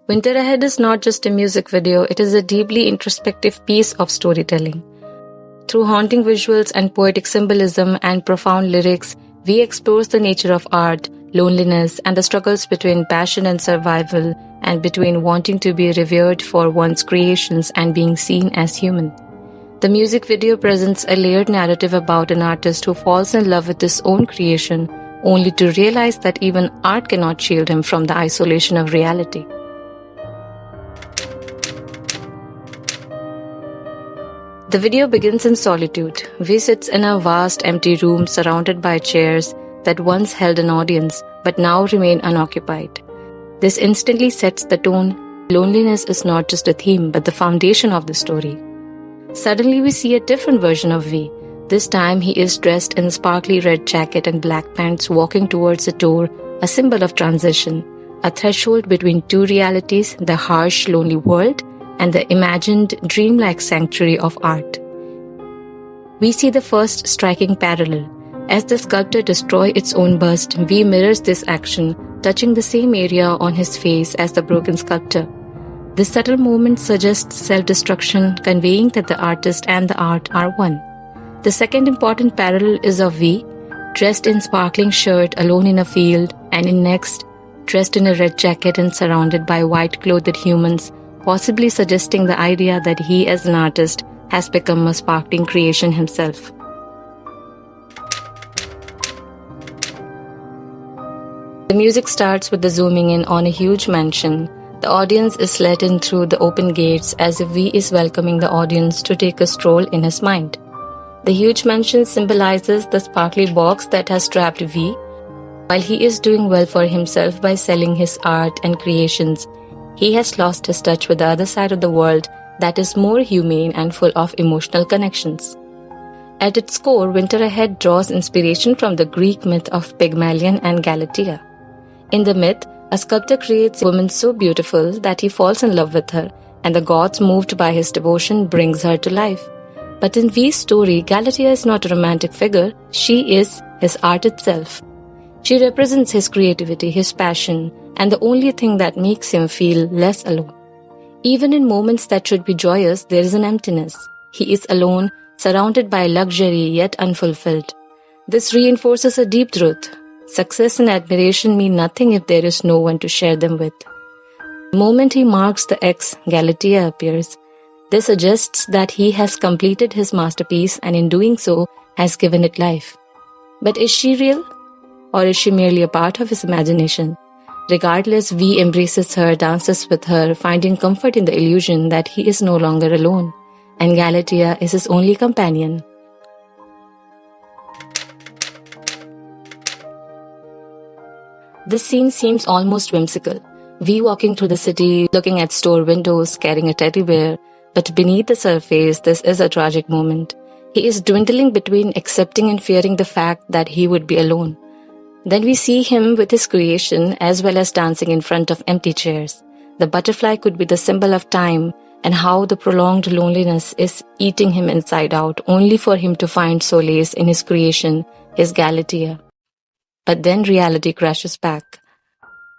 Winter Ahead is not just a music video, it is a deeply introspective piece of storytelling. Through haunting visuals and poetic symbolism and profound lyrics, we explore the nature of art, loneliness, and the struggles between passion and survival, and between wanting to be revered for one's creations and being seen as human. The music video presents a layered narrative about an artist who falls in love with his own creation, only to realize that even art cannot shield him from the isolation of reality. The video begins in solitude. V sits in a vast empty room surrounded by chairs that once held an audience but now remain unoccupied. This instantly sets the tone. Loneliness is not just a theme but the foundation of the story. Suddenly we see a different version of V. This time he is dressed in a sparkly red jacket and black pants, walking towards a door, a symbol of transition, a threshold between two realities, the harsh, lonely world and the imagined, dreamlike sanctuary of art. We see the first striking parallel. As the sculptor destroys its own bust, V mirrors this action, touching the same area on his face as the broken sculptor. This subtle movement suggests self-destruction, conveying that the artist and the art are one. The second important parallel is of V, dressed in sparkling shirt, alone in a field, and in next, dressed in a red jacket and surrounded by white-clothed humans, possibly suggesting the idea that he as an artist has become a sparkling creation himself. The music starts with the zooming in on a huge mansion. The audience is let in through the open gates as if V is welcoming the audience to take a stroll in his mind. The huge mansion symbolizes the sparkly box that has trapped V. While he is doing well for himself by selling his art and creations, he has lost his touch with the other side of the world that is more humane and full of emotional connections. At its core, Winter Ahead draws inspiration from the Greek myth of Pygmalion and Galatea. In the myth, a sculptor creates a woman so beautiful that he falls in love with her, and the gods, moved by his devotion, brings her to life. But in V's story, Galatea is not a romantic figure, she is his art itself. She represents his creativity, his passion, and the only thing that makes him feel less alone. Even in moments that should be joyous, there is an emptiness. He is alone, surrounded by luxury yet unfulfilled. This reinforces a deep truth. Success and admiration mean nothing if there is no one to share them with. The moment he marks the X, Galatea appears. This suggests that he has completed his masterpiece and in doing so has given it life. But is she real? Or is she merely a part of his imagination? Regardless, V embraces her, dances with her, finding comfort in the illusion that he is no longer alone, and Galatea is his only companion. This scene seems almost whimsical. V walking through the city, looking at store windows, carrying a teddy bear, but beneath the surface, this is a tragic moment. He is dwindling between accepting and fearing the fact that he would be alone. Then we see him with his creation as well as dancing in front of empty chairs. The butterfly could be the symbol of time and how the prolonged loneliness is eating him inside out, only for him to find solace in his creation, his Galatea. But then reality crashes back.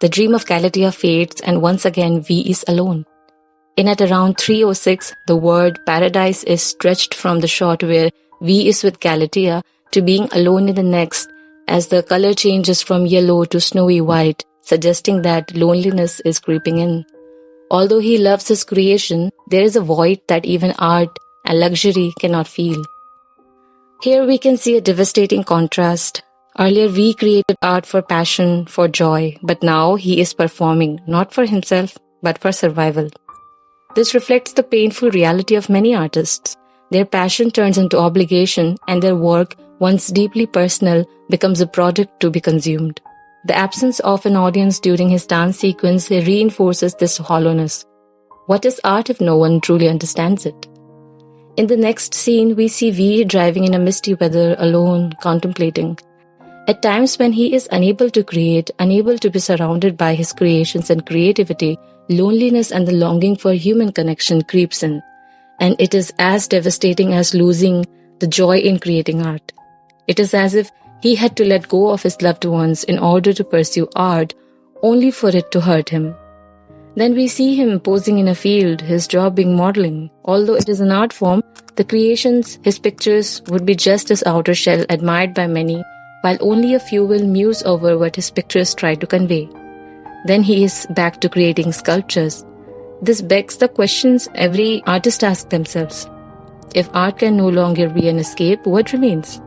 The dream of Galatea fades and once again V is alone. In at around 3:06, the word paradise is stretched from the shot where V is with Galatea to being alone in the next, as the color changes from yellow to snowy white, suggesting that loneliness is creeping in. Although he loves his creation, there is a void that even art and luxury cannot fill. Here we can see a devastating contrast. Earlier V created art for passion, for joy, but now he is performing not for himself, but for survival. This reflects the painful reality of many artists. Their passion turns into obligation and their work, once deeply personal, becomes a product to be consumed. The absence of an audience during his dance sequence reinforces this hollowness. What is art if no one truly understands it? In the next scene, we see V driving in a misty weather, alone, contemplating. At times when he is unable to create, unable to be surrounded by his creations and creativity, loneliness and the longing for human connection creeps in. And it is as devastating as losing the joy in creating art. It is as if he had to let go of his loved ones in order to pursue art, only for it to hurt him. Then we see him posing in a field, his job being modeling. Although it is an art form, the creations, his pictures, would be just his outer shell admired by many, while only a few will muse over what his pictures try to convey. Then he is back to creating sculptures. This begs the questions every artist asks themselves. If art can no longer be an escape, what remains?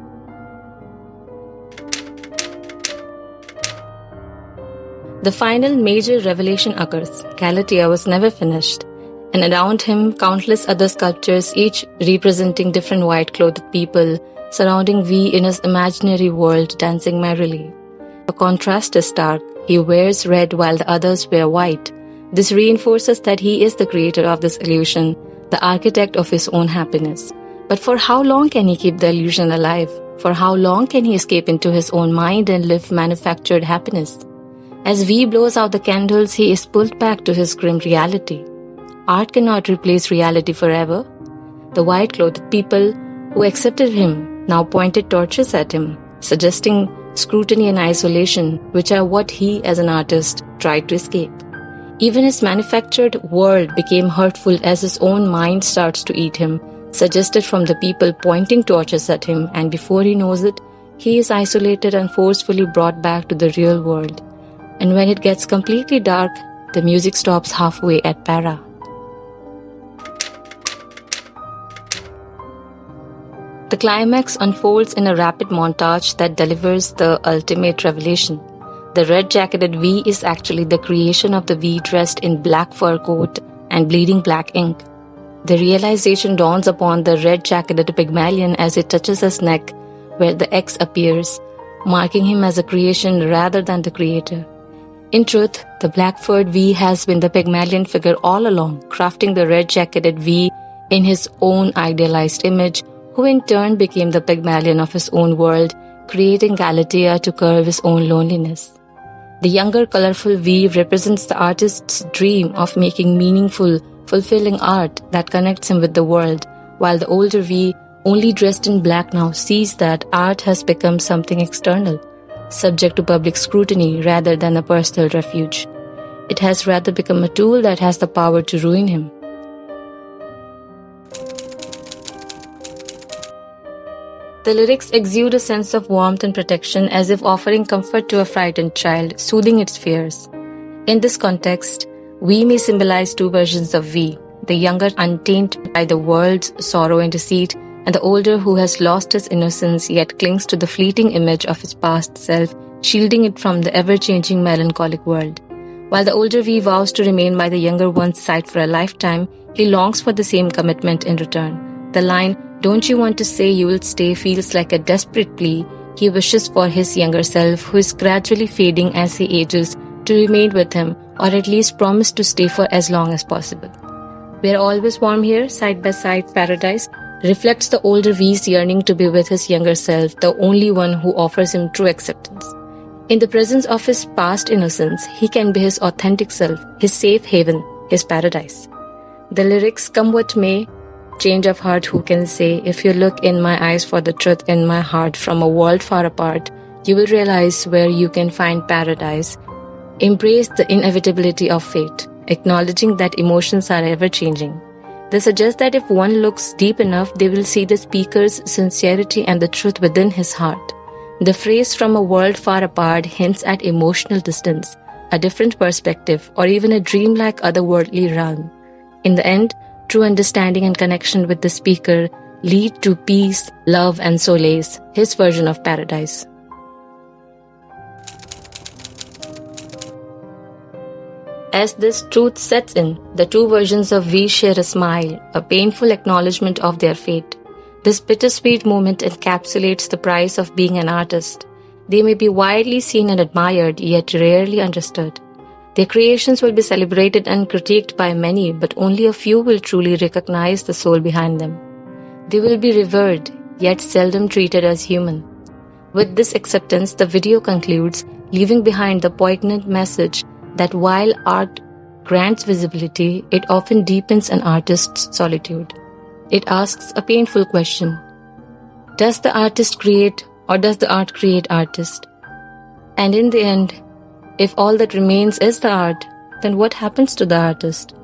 The final major revelation occurs. Galatea was never finished, and around him countless other sculptures, each representing different white-clothed people, surrounding V in his imaginary world, dancing merrily. The contrast is stark. He wears red while the others wear white. This reinforces that he is the creator of this illusion, the architect of his own happiness. But for how long can he keep the illusion alive? For how long can he escape into his own mind and live manufactured happiness? As V blows out the candles, he is pulled back to his grim reality. Art cannot replace reality forever. The white-clothed people who accepted him now pointed torches at him, suggesting scrutiny and isolation, which are what he as an artist tried to escape. Even his manufactured world became hurtful as his own mind starts to eat him, suggested from the people pointing torches at him, and before he knows it, he is isolated and forcefully brought back to the real world. And when it gets completely dark, the music stops halfway at para. The climax unfolds in a rapid montage that delivers the ultimate revelation. The red-jacketed V is actually the creation of the V dressed in black fur coat and bleeding black ink. The realization dawns upon the red-jacketed Pygmalion as it touches his neck, where the X appears, marking him as a creation rather than the creator. In truth, the black-furred V has been the Pygmalion figure all along, crafting the red-jacketed V in his own idealized image, who in turn became the Pygmalion of his own world, creating Galatea to curb his own loneliness. The younger, colorful V represents the artist's dream of making meaningful, fulfilling art that connects him with the world, while the older V, only dressed in black now, sees that art has become something external, subject to public scrutiny rather than a personal refuge. It has rather become a tool that has the power to ruin him. The lyrics exude a sense of warmth and protection, as if offering comfort to a frightened child, soothing its fears. In this context, we may symbolize two versions of V, the younger untainted by the world's sorrow and deceit, and the older who has lost his innocence yet clings to the fleeting image of his past self, shielding it from the ever-changing melancholic world. While the older V vows to remain by the younger one's side for a lifetime, he longs for the same commitment in return. The line, "Don't you want to say you will stay?" feels like a desperate plea. He wishes for his younger self, who is gradually fading as he ages, to remain with him, or at least promise to stay for as long as possible. "We are always warm here, side by side, paradise," reflects the older V's yearning to be with his younger self, the only one who offers him true acceptance. In the presence of his past innocence, he can be his authentic self, his safe haven, his paradise. The lyrics, "Come what may, change of heart who can say, if you look in my eyes for the truth in my heart from a world far apart, you will realize where you can find paradise," embrace the inevitability of fate, acknowledging that emotions are ever-changing. They suggest that if one looks deep enough, they will see the speaker's sincerity and the truth within his heart. The phrase "from a world far apart" hints at emotional distance, a different perspective, or even a dreamlike otherworldly realm. In the end, true understanding and connection with the speaker lead to peace, love, and solace, his version of paradise. As this truth sets in, the two versions of V share a smile, a painful acknowledgement of their fate. This bittersweet moment encapsulates the price of being an artist. They may be widely seen and admired, yet rarely understood. Their creations will be celebrated and critiqued by many, but only a few will truly recognize the soul behind them. They will be revered, yet seldom treated as human. With this acceptance, the video concludes, leaving behind the poignant message that while art grants visibility, it often deepens an artist's solitude. It asks a painful question. Does the artist create, or does the art create artist? And in the end, if all that remains is the art, then what happens to the artist?